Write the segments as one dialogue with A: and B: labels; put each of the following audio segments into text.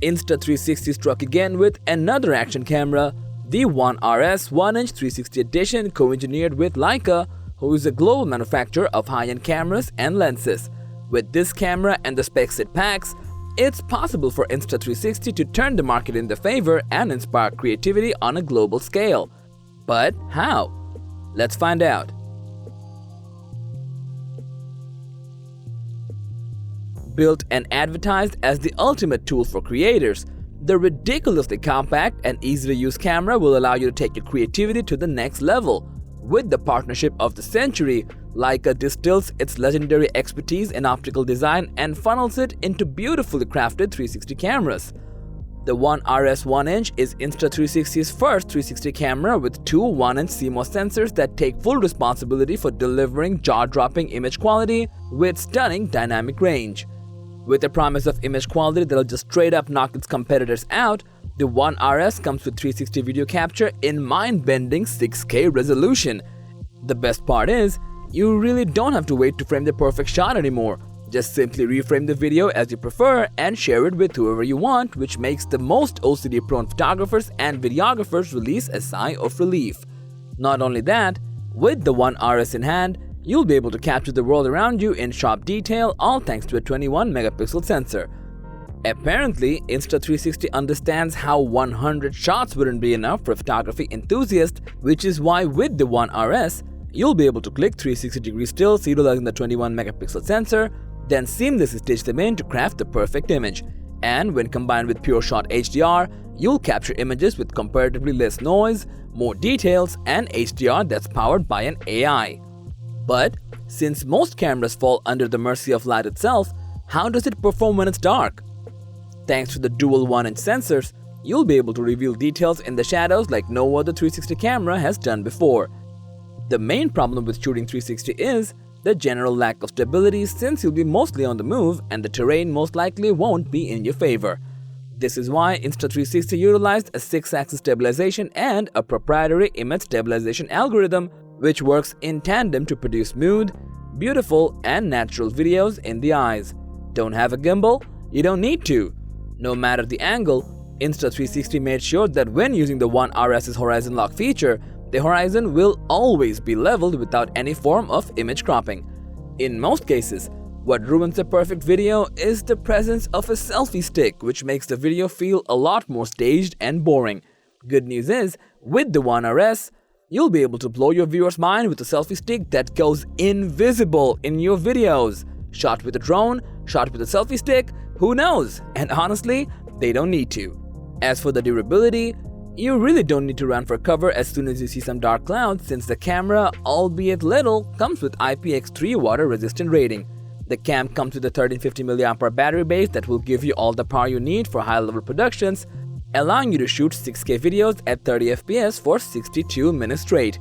A: Insta360 struck again with another action camera, the One RS 1-inch 360 edition co-engineered with Leica, who is a global manufacturer of high-end cameras and lenses. With this camera and the specs it packs, it's possible for Insta360 to turn the market in their favor and inspire creativity on a global scale. But how? Let's find out. Built and advertised as the ultimate tool for creators, the ridiculously compact and easy-to-use camera will allow you to take your creativity to the next level. With the partnership of the century, Leica distills its legendary expertise in optical design and funnels it into beautifully crafted 360 cameras. The One RS 1-inch is Insta360's first 360 camera with two 1-inch CMOS sensors that take full responsibility for delivering jaw-dropping image quality with stunning dynamic range. With a promise of image quality that'll just straight up knock its competitors out, the One RS comes with 360 video capture in mind-bending 6K resolution. The best part is, you really don't have to wait to frame the perfect shot anymore. Just simply reframe the video as you prefer and share it with whoever you want, which makes the most OCD-prone photographers and videographers release a sigh of relief. Not only that, with the One RS in hand, you'll be able to capture the world around you in sharp detail, all thanks to a 21-megapixel sensor. Apparently, Insta360 understands how 100 shots wouldn't be enough for a photography enthusiast, which is why with the One RS, you'll be able to click 360-degree stills utilizing the 21-megapixel sensor, then seamlessly stitch them in to craft the perfect image. And when combined with PureShot HDR, you'll capture images with comparatively less noise, more details, and HDR that's powered by an AI. But since most cameras fall under the mercy of light itself, how does it perform when it's dark? Thanks to the dual 1-inch sensors, you'll be able to reveal details in the shadows like no other 360 camera has done before. The main problem with shooting 360 is the general lack of stability, since you'll be mostly on the move and the terrain most likely won't be in your favor. This is why Insta360 utilized a 6-axis stabilization and a proprietary image stabilization algorithm, which works in tandem to produce smooth, beautiful, and natural videos in the eyes. Don't have a gimbal? You don't need to. No matter the angle, Insta360 made sure that when using the One RS's horizon lock feature, the horizon will always be leveled without any form of image cropping. In most cases, what ruins a perfect video is the presence of a selfie stick, which makes the video feel a lot more staged and boring. Good news is, with the One RS, you'll be able to blow your viewer's mind with a selfie stick that goes invisible in your videos. Shot with a drone, shot with a selfie stick, who knows? And honestly, they don't need to. As for the durability, you really don't need to run for cover as soon as you see some dark clouds, since the camera, albeit little, comes with IPX3 water resistant rating. The cam comes with a 1350 mAh battery base that will give you all the power you need for high-level productions, allowing you to shoot 6K videos at 30 FPS for 62 minutes straight.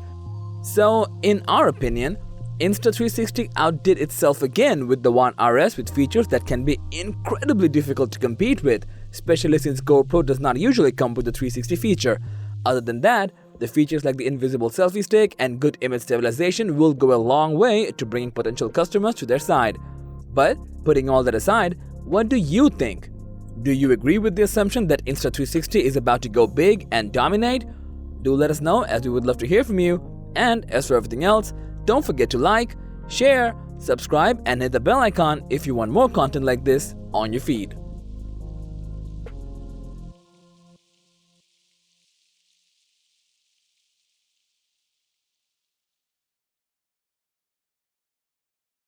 A: So, in our opinion, Insta360 outdid itself again with the One RS with features that can be incredibly difficult to compete with, especially since Gopro does not usually come with the 360 feature. Other than that, the features like the invisible selfie stick and good image stabilization will go a long way to bringing potential customers to their side. But, putting all that aside, what do you think? Do you agree with the assumption that Insta360 is about to go big and dominate? Do let us know, as we would love to hear from you. And as for everything else, don't forget to like, share, subscribe, and hit the bell icon if you want more content like this on your feed.